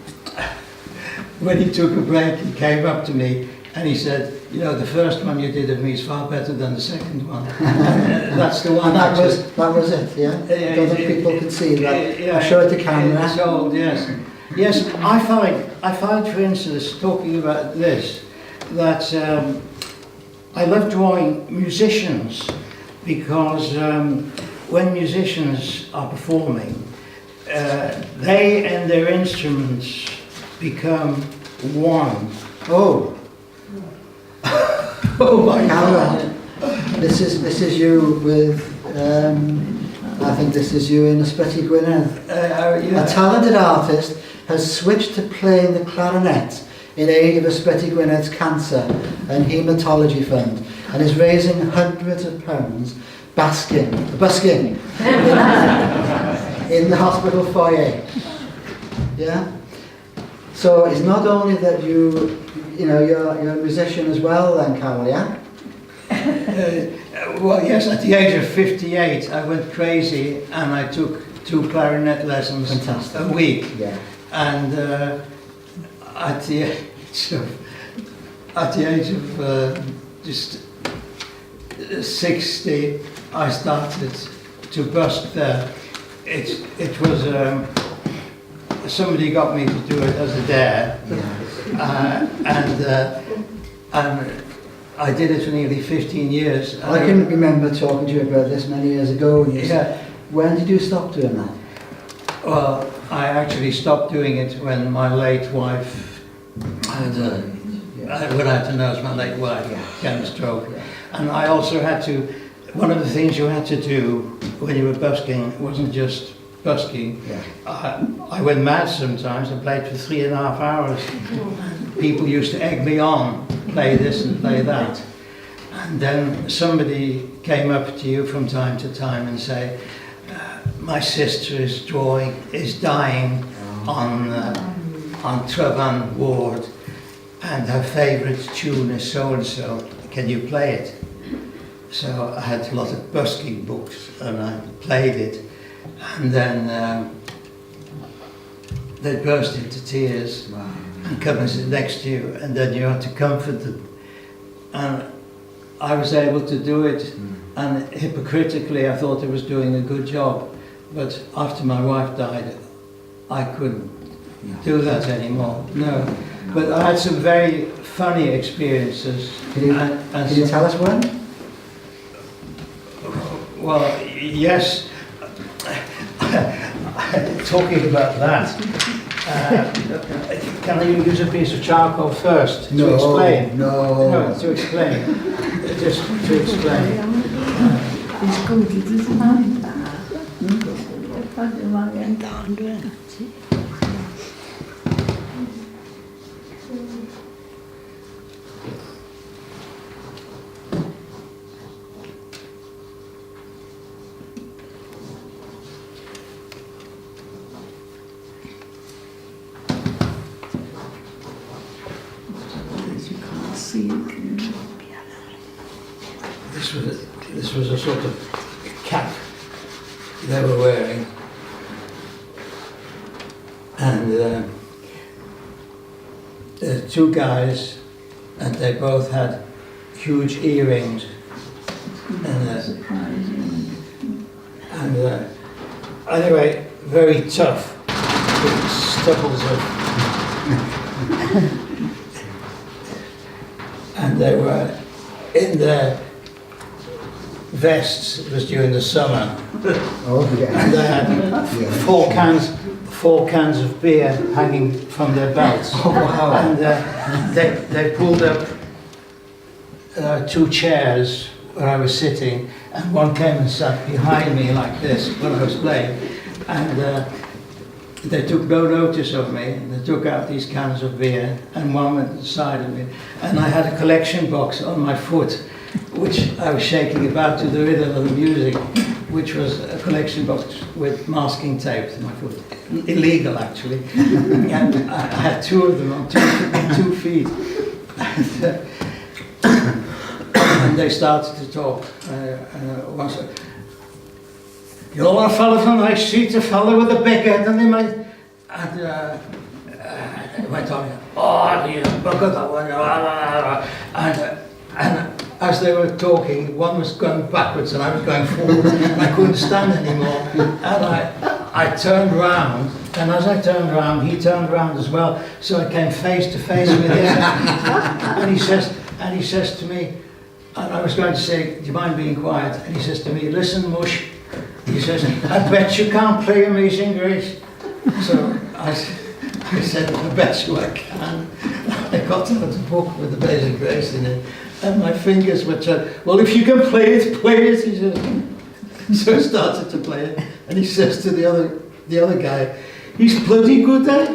when he took a break, he came up to me and he said, you know, the first one you did of me is far better than the second one. That's the one. And that was it, yeah? I don't think people can see that. I'll show it to camera. It's old, yes. Yes, I find, for instance, talking about this, that I love drawing musicians, because when musicians are performing, they and their instruments become one. Oh. Oh my God. This is you with, I think this is you in Ystradgynlais. Yeah. A talented artist has switched to playing the clarinet in aid of Ystradgynlais Cancer and Haematology Fund, and is raising hundreds of pounds busking in the hospital foyer. Yeah? So it's not only that you're a musician as well then, Karel, yeah? Well, yes, at the age of 58 I went crazy and I took 2 clarinet lessons Fantastic. a week. Yeah. And at the age of just 60, I started to busk there. It was somebody got me to do it as a dare, and I did it for nearly 15 years. I can remember talking to you about this many years ago. And you said, when did you stop doing that? Well, I actually stopped doing it when my late wife had went out to nurse my late wife, had a stroke. Yeah. And I also had to, one of the things you had to do when you were busking wasn't just busking. Yeah. I went mad sometimes. I played for 3.5 hours. People used to egg me on, play this and play that. And then somebody came up to you from time to time and say, my sister is dying on Travan Ward, and her favourite tune is so-and-so, can you play it? So I had a lot of busking books and I played it, and then they burst into tears and come and sit next to you, and then you had to comfort them. And I was able to do it, and hypocritically I thought I was doing a good job. But after my wife died, I couldn't do that anymore. No. But I had some very funny experiences. Can you tell us one? Well, yes. Talking about that, can I use a piece of charcoal first to explain? No, to explain. Just to explain. This was a sort of cap they were wearing, and the two guys, and they both had huge earrings, and anyway, very tough, with stubbles of, and they were in their vests. It was during the summer. Oh, yeah. And they had four cans of beer hanging from their belts. Oh, wow. And they pulled up two chairs where I was sitting, and one came and sat behind me like this when I was playing. And they took no notice of me. They took out these cans of beer, and one went to the side of me. And I had a collection box on my foot, which I was shaking about to the rhythm of the music, which was a collection box with masking tape to my foot. Illegal, actually. And I had two of them on 2 feet. And they started to talk. One said, "You're a fellow from the street, a fellow with a big head," and they might. And it went on. "Oh, you bugger that one." And as they were talking, one was going backwards and I was going forward, and I couldn't stand anymore. And I turned round, and as I turned round, he turned round as well. So I came face to face with him. And he says to me, and I was going to say, "Do you mind being quiet?" And he says to me, "Listen, Mush," he says, "I bet you can't play Amazing Grace." So I said, "I bet you I can." I got out a book with Amazing Grace in it, and my fingers were turned. "Well, if you can play it, he says. So I started to play it, and he says to the other guy, "He's bloody good, eh?"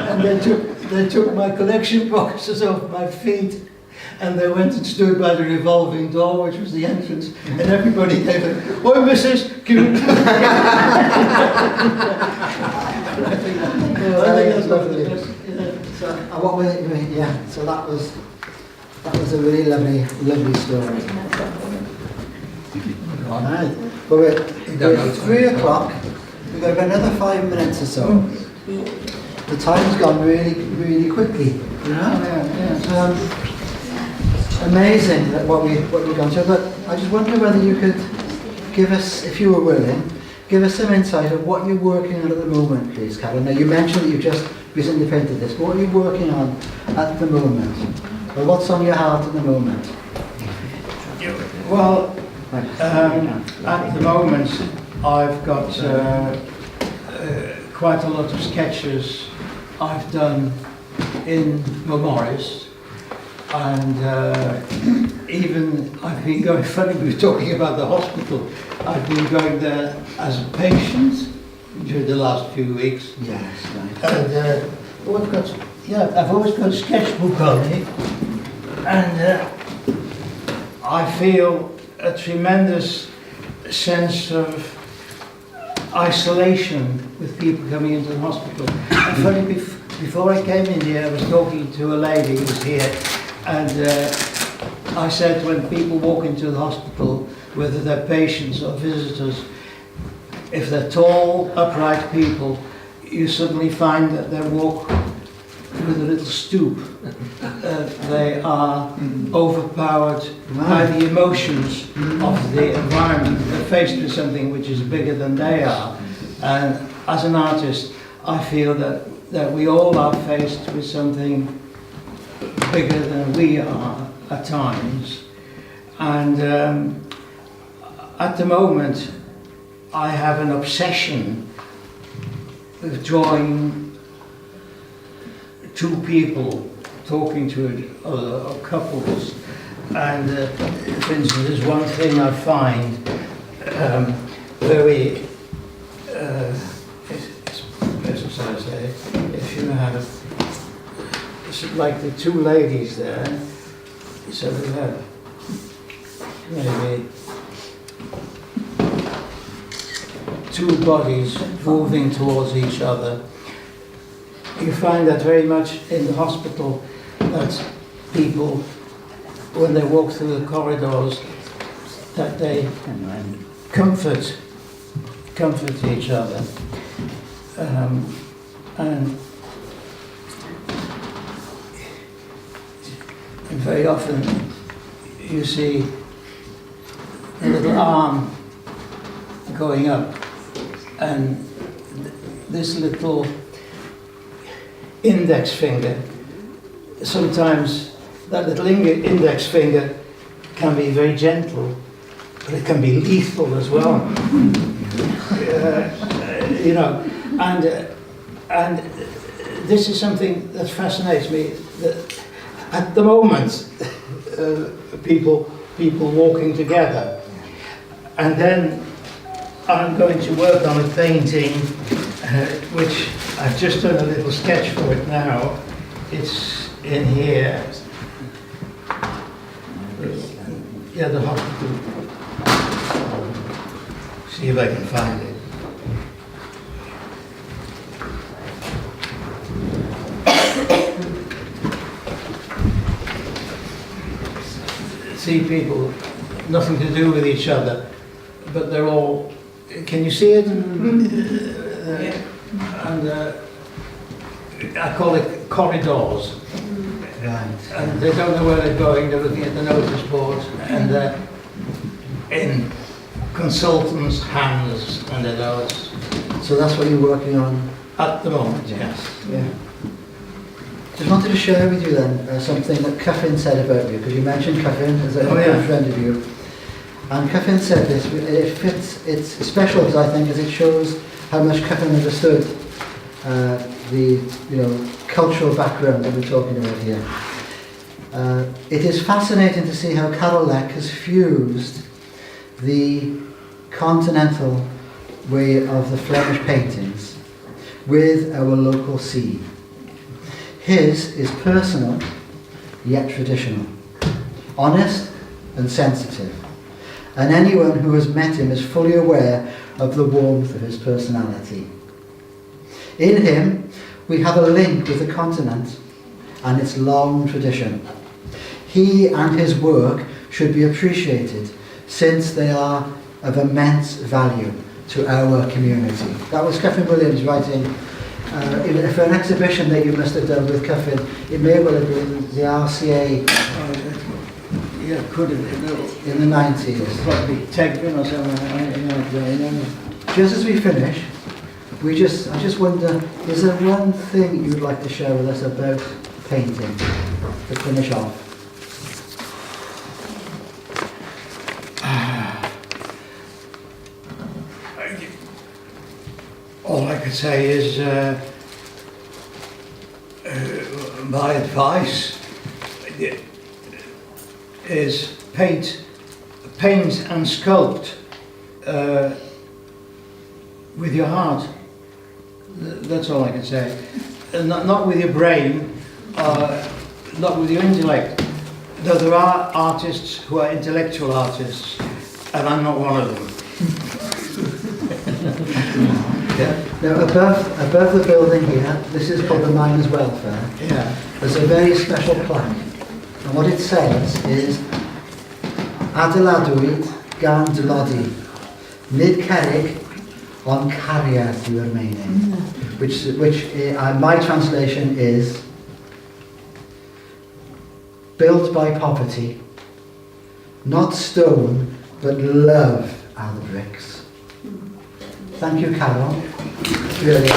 And they took my collection boxes off my feet, and they went and stood by the revolving door, which was the entrance, and everybody gave it, "Oi, missus, give it." I think that's lovely. So, what was it? Yeah. So that was a really lovely story. All right. But we're 3 o'clock. We've got another 5 minutes or so. The time's gone really quickly. You know? Yeah. Amazing that what we've gone through. But I just wonder whether you could give us, if you were willing, give us some insight of what you're working on at the moment, please, Karel. Now, you mentioned that you've just recently painted this. What are you working on at the moment? Or what's on your heart at the moment? Well, at the moment, I've got quite a lot of sketches I've done in Morris, and even I've been going, funny we were talking about the hospital, I've been going there as a patient during the last few weeks. Yes, right. And I've always got a sketchbook on me, and I feel a tremendous sense of isolation with people coming into the hospital. And funny, before I came in here, I was talking to a lady who was here, and I said, when people walk into the hospital, whether they're patients or visitors, if they're tall, upright people, you suddenly find that they walk with a little stoop. They are overpowered by the emotions of the environment. They're faced with something which is bigger than they are. And as an artist, I feel that we all are faced with something bigger than we are at times. And at the moment, I have an obsession with drawing two people talking to each other, or couples. And for instance, there's one thing I find where we exercise there. If you have it's like the two ladies there, so we have maybe two bodies moving towards each other. You find that very much in the hospital, that people, when they walk through the corridors, that they comfort each other. And very often you see a little arm going up, and this little index finger, sometimes that little index finger can be very gentle, but it can be lethal as well. You know, and this is something that fascinates me. That at the moment, people walking together, and then I'm going to work on a painting, which I've just done a little sketch for it now. It's in here. Yeah, the hospital. See if I can find it. See people, nothing to do with each other, but they're all. Can you see it? And I call it corridors. Right. And they don't know where they're going. They're looking at the notice boards, and they're in consultants' hands, and they know it's. So that's what you're working on At the moment, yes. Yeah. Just wanted to share with you then something that Cuffin said about you, because you mentioned Cuffin as a good friend of you. And Cuffin said this, it fits, it's special because I think as it shows how much Cuffin understood the cultural background that we're talking about here. It is fascinating to see how Karel Lek has fused the continental way of the Flemish paintings with our local sea. His is personal, yet traditional, honest and sensitive, and anyone who has met him is fully aware of the warmth of his personality. In him, we have a link with the continent and its long tradition. He and his work should be appreciated, since they are of immense value to our community. That was Cuffin Williams writing. For an exhibition that you must have done with Cuffin, it may well have been the RCA. Yeah, could have been. In the 90s. Probably Tegvin or something. Just as we finish, I just wonder, is there one thing you'd like to share with us about painting to finish off? All I could say is my advice is paint and sculpt with your heart. That's all I can say. Not with your brain, not with your intellect. Though there are artists who are intellectual artists, and I'm not one of them. Yeah. Now above the building here, this is called the Miners' Welfare. Yeah. There's a very special plaque, and what it says is Adeiladwyd gan dlodi, nid cerrig ond cariad yw'r meaning, which my translation is built by poverty, not stone but love are the bricks. Thank you, Carol. Really.